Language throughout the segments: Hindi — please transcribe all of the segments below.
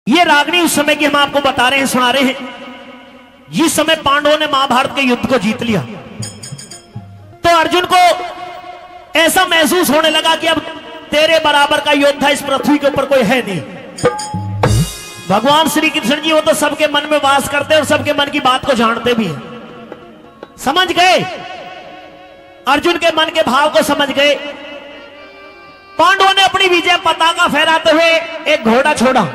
ये रागनी उस समय की हम आपको बता रहे हैं, सुना रहे हैं। जिस समय पांडवों ने महाभारत के युद्ध को जीत लिया तो अर्जुन को ऐसा महसूस होने लगा कि अब तेरे बराबर का योद्धा इस पृथ्वी के ऊपर कोई है नहीं। भगवान श्री कृष्ण जी वो तो सबके मन में वास करते हैं और सबके मन की बात को जानते भी हैं। समझ गए, अर्जुन के मन के भाव को समझ गए। पांडवों ने अपनी विजय पताका फहराते हुए एक घोड़ा छोड़ा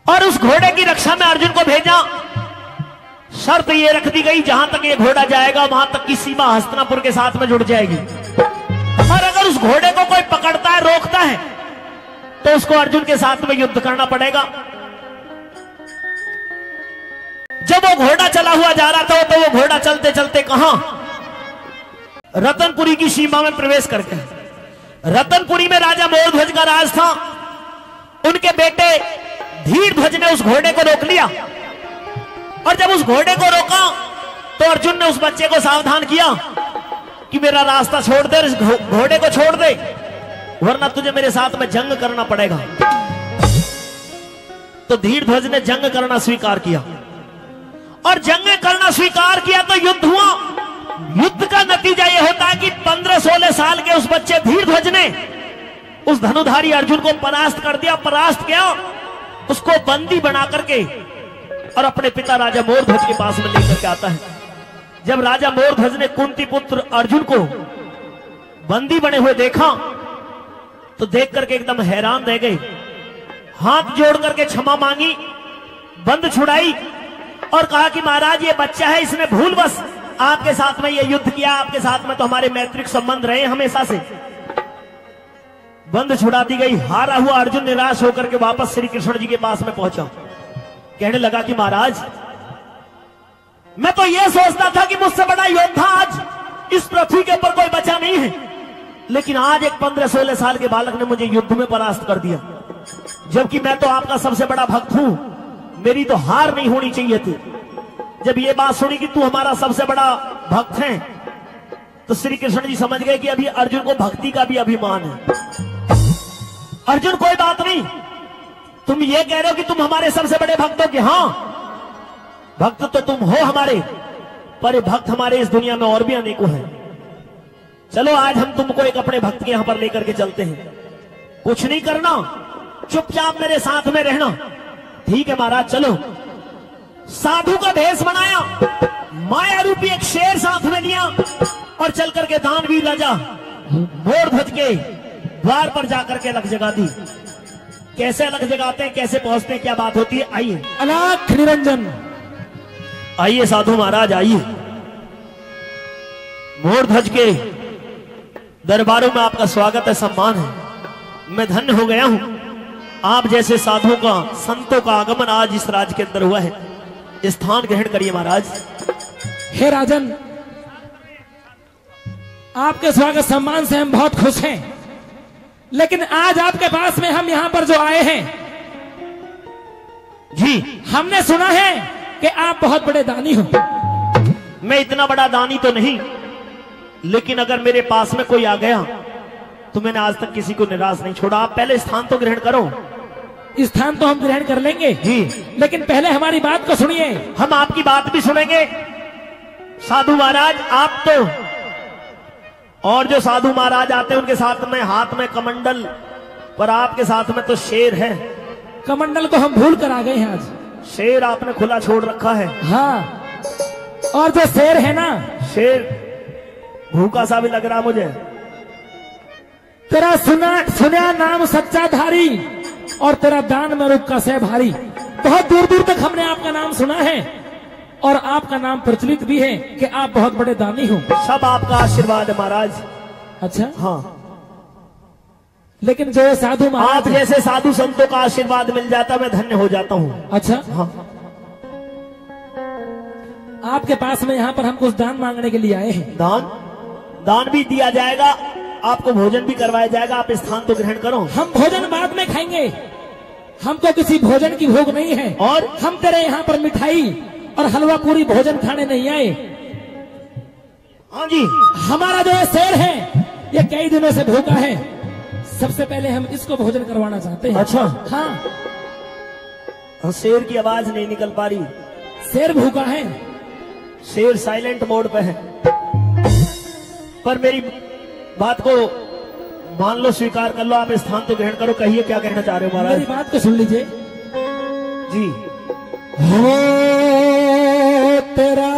और उस घोड़े की रक्षा में अर्जुन को भेजा। शर्त ये रख दी गई, जहां तक ये घोड़ा जाएगा वहां तक की सीमा हस्तिनापुर के साथ में जुड़ जाएगी, और अगर उस घोड़े को कोई पकड़ता है, रोकता है, तो उसको अर्जुन के साथ में युद्ध करना पड़ेगा। जब वो घोड़ा चला हुआ जा रहा था तो वो घोड़ा चलते चलते कहां, रतनपुरी की सीमा में प्रवेश करके, रतनपुरी में राजा मोरध्वज का राज था। उनके बेटे धीरध्वज ने उस घोड़े को रोक लिया, और जब उस घोड़े को रोका तो अर्जुन ने उस बच्चे को सावधान किया कि मेरा रास्ता छोड़ दे, इस घोड़े को छोड़ दे, वरना तुझे मेरे साथ में जंग करना पड़ेगा। तो धीरध्वज ने जंग करना स्वीकार किया, और जंग करना स्वीकार किया तो युद्ध हुआ। युद्ध का नतीजा यह होता है कि 15-16 साल के उस बच्चे धीरध्वज ने उस धनुधारी अर्जुन को परास्त कर दिया। परास्त किया, उसको बंदी बना करके और अपने पिता राजा मोरध्वज के पास में लेकर के आता है। जब राजा मोरध्वज ने कुंती पुत्र अर्जुन को बंदी बने हुए देखा तो देख करके एकदम हैरान रह गए। हाथ जोड़ करके क्षमा मांगी, बंद छुड़ाई और कहा कि महाराज ये बच्चा है, इसने भूलवश आपके साथ में ये युद्ध किया, आपके साथ में तो हमारे मैत्रिक संबंध रहे हमेशा से। बंद छुड़ा दी गई। हारा हुआ अर्जुन निराश होकर के वापस श्री कृष्ण जी के पास में पहुंचा। कहने लगा कि महाराज मैं तो ये सोचता था कि मुझसे बड़ा योद्धा आज इस पृथ्वी के ऊपर कोई बचा नहीं है, लेकिन आज एक 15-16 साल के बालक ने मुझे युद्ध में परास्त कर दिया, जबकि मैं तो आपका सबसे बड़ा भक्त हूं, मेरी तो हार नहीं होनी चाहिए थी। जब ये बात सुनी कि तू हमारा सबसे बड़ा भक्त है तो श्री कृष्ण जी समझ गए कि अभी अर्जुन को भक्ति का भी अभिमान है। अर्जुन कोई बात नहीं, तुम ये कह रहे हो कि तुम हमारे सबसे बड़े भक्त हो, कि हाँ भक्त तो तुम हो हमारे, पर भक्त हमारे इस दुनिया में और भी अनेकों हैं। चलो आज हम तुमको एक अपने भक्त के यहां पर लेकर के चलते हैं, कुछ नहीं करना, चुपचाप मेरे साथ में रहना। ठीक है महाराज चलो। साधु का भेष बनाया, माया रूपी एक शेर साथ में लिया और चल करके दानवीर राजा मोरध्वज के द्वार पर जाकर के अलग जगा दी। कैसे अलग जगाते हैं, कैसे पहुंचते हैं, क्या बात होती है, आइए। अलाख निरंजन, आइए साधु महाराज आइए। मोरध्वज के दरबारों में आपका स्वागत है, सम्मान है। मैं धन्य हो गया हूं, आप जैसे साधुओं का, संतों का आगमन आज इस राज्य के अंदर हुआ है। स्थान ग्रहण करिए महाराज। हे राजन, आपके स्वागत सम्मान से हम बहुत खुश हैं, लेकिन आज आपके पास में हम यहां पर जो आए हैं जी, हमने सुना है कि आप बहुत बड़े दानी हो। मैं इतना बड़ा दानी तो नहीं, लेकिन अगर मेरे पास में कोई आ गया तो मैंने आज तक किसी को निराश नहीं छोड़ा। आप पहले स्थान तो ग्रहण करो। स्थान तो हम ग्रहण कर लेंगे जी, लेकिन पहले हमारी बात को सुनिए। हम आपकी बात भी सुनेंगे। साधु महाराज आप तो, और जो साधु महाराज आते हैं उनके साथ में हाथ में कमंडल, पर आपके साथ में तो शेर है। कमंडल को हम भूल कर आ गए हैं आज। शेर आपने खुला छोड़ रखा है। हाँ, और जो शेर है ना, शेर भूखा सा भी लग रहा मुझे। तेरा सुना नाम सच्चा धारी और तेरा दान में रुक का से भारी। बहुत दूर दूर तक हमने आपका नाम सुना है और आपका नाम प्रचलित भी है कि आप बहुत बड़े दानी हो। सब आपका आशीर्वाद है महाराज। अच्छा हाँ, लेकिन जो साधु महाराज, आप जैसे साधु संतों का आशीर्वाद मिल जाता मैं धन्य हो जाता हूँ। अच्छा हाँ, आपके पास में यहाँ पर हम कुछ दान मांगने के लिए आए हैं। दान भी दिया जाएगा, आपको भोजन भी करवाया जाएगा। आप स्थान तो ग्रहण करो। हम भोजन बाद में खाएंगे, हमको किसी भोजन की भूख नहीं है, और हम तेरे यहाँ पर मिठाई और हलवा पूरी भोजन खाने नहीं आए। हाँ जी, हमारा जो शेर है ये कई दिनों से भूखा है, सबसे पहले हम इसको भोजन करवाना चाहते हैं। अच्छा। हाँ, शेर की आवाज नहीं निकल पा रही। शेर भूखा है। शेर साइलेंट मोड पे है। पर मेरी बात को मान लो, स्वीकार कर लो, आप स्थान तो ग्रहण करो। कहिए क्या कहना चाह रहे हो महाराज। मेरी बात को सुन लीजिए जी। हो तेरा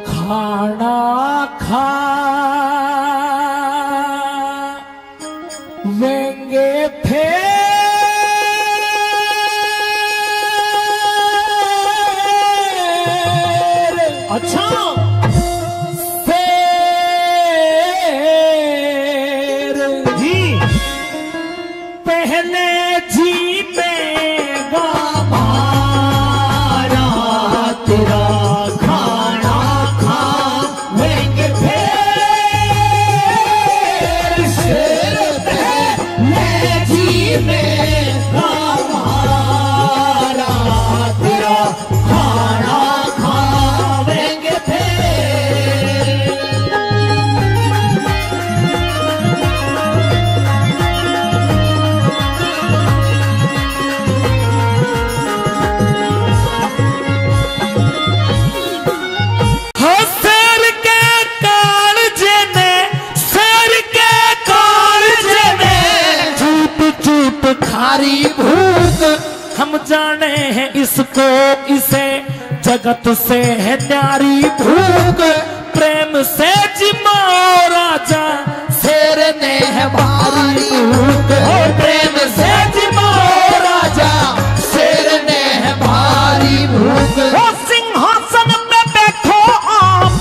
खाना खा लेंगे फिर। अच्छा। पहले जी में हमारा तेरा खाना खा लेंगे फिर। शेर पहले जी में हमारा तेरा खाना खा लेंगे फिर। खारी भूख हम जाने हैं इसको, इसे जगत से है न्यारी भूख। प्रेम से जिमाओ राजा, शेर ने है भारी भूख। प्रेम से जिमाओ राजा, शेर ने है भारी भूख। सिंहासन पे बैठो आप,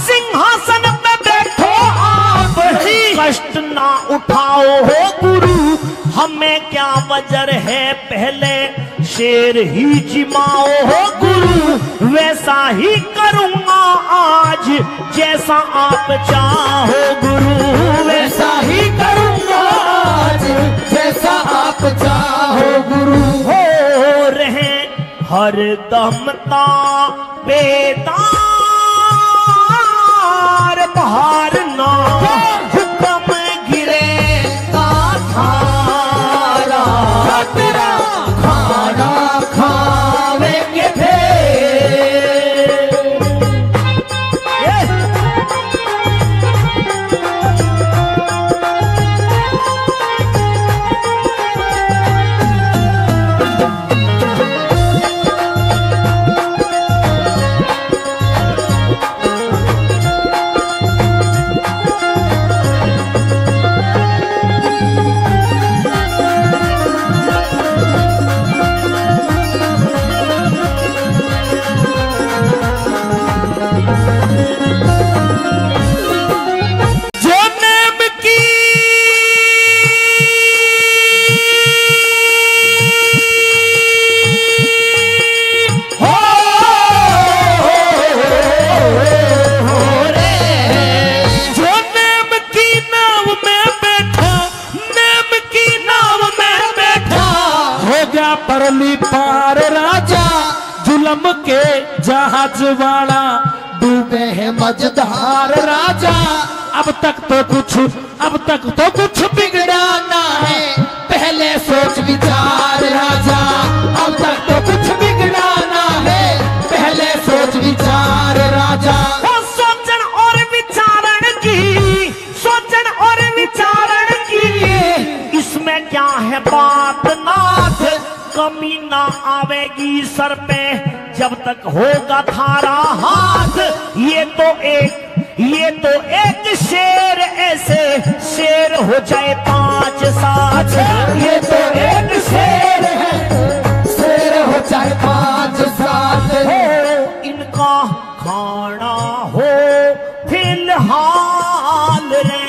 सिंहासन पे बैठो आप, कष्ट ना उठाओ हो गुरु, हमें क्या वजर है, पहले शेर ही जिमाओ हो गुरु। वैसा ही करूंगा आज जैसा आप चाहो गुरु, वैसा ही करूंगा आज जैसा आप चाहो गुरु। हो रहे हर दम बेदार, बाहर ना हुक्म गिरे तेरा खाना खावेंगे परली पार राजा, जुलम के जहाज वाला डूबे है मझधार राजा। अब तक तो कुछ बिगड़ा ना है, पहले सोच विचार राजा। अब तक तो कुछ बिगड़ा ना है, पहले सोच विचार राजा। सोचन और विचारण की, सोचन और विचारण की, इसमें क्या है बात नाथ, कमी ना आवेगी सर पे जब तक होगा थारा हाथ। ये तो एक शेर ऐसे शेर हो जाए 5-7, ये तो एक शेर है शेर हो जाए 5-7। हो इनका खाना हो फिलहाल रे,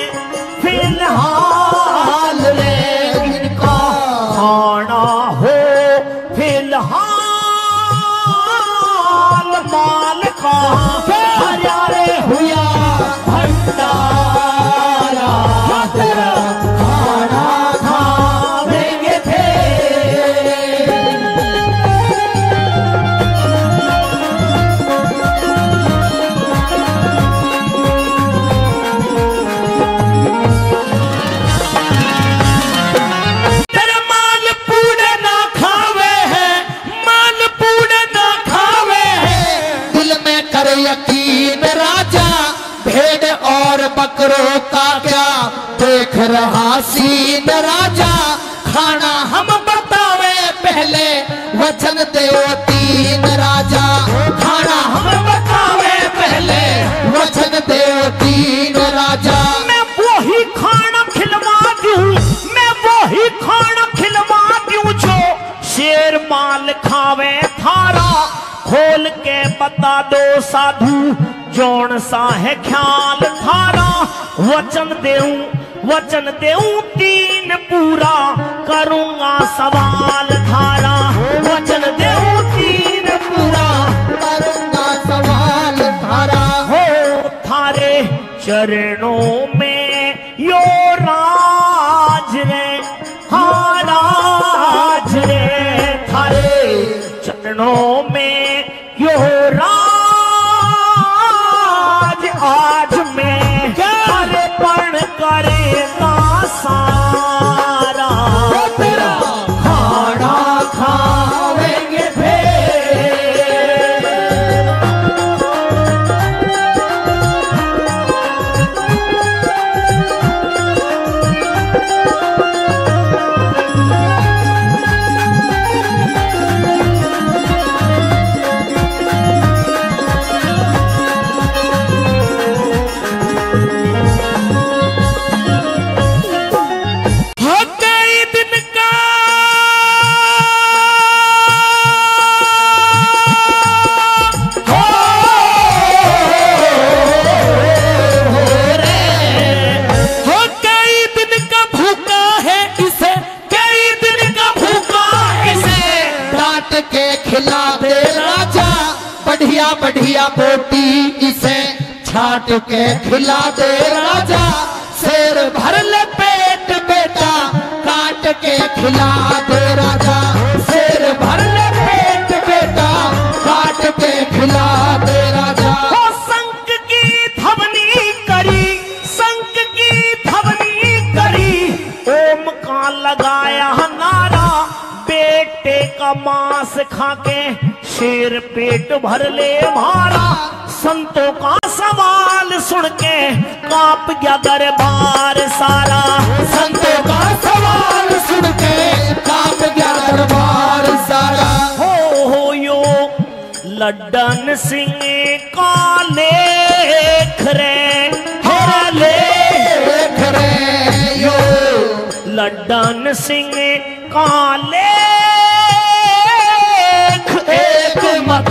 फिलहाल रे, इनका खाना हो फिलहाल। माल का हजारे हुआ भंडारा, तेरा खाना खावेंगे थे। का क्या देख रहा सीन राजा, खाना हम बतावे पहले वचन देओ तीन राजा, खाना हम बतावे पहले वचन देओ तीन राजा। मैं वही खाना खिलवा दूं, मैं वही खाना खिलवा दूं जो शेर माल खावे थारा, खोल के बता दो साधु जौन सा है ख्याल थारा, वचन देऊं तीन पूरा करूंगा सवाल थारा, वचन देऊं तीन पूरा करूंगा सवाल थारा। हो थारे चरणों में यो राज रे, हाँ राज रे, थारे चरणों में यो राज, आज मैं अर्पण करेगा सारा, तेरा खाना खावेंगे खिला दे राजा, बढ़िया बढ़िया बोटी इसे छाट के खिला दे राजा, शेर भर ले पेट बेटा काट के खिला दे राजा, शेर भर ले पेट बेटा काट के खिला दे राजा। ओ संक की धवनी करी, संक की धवनी करी, ओम का लगाया नारा, बेटे का मांस खाके शेर पेट भर ले मारा, संतों का सवाल सुन के कांप गया दरबार सारा, संतों का सवाल सुन के कांप गया दरबार सारा। हो यो लड्डन सिंह का लेख रे, हेरा लेख रे यो लड्डन सिंह का लेख, एक मत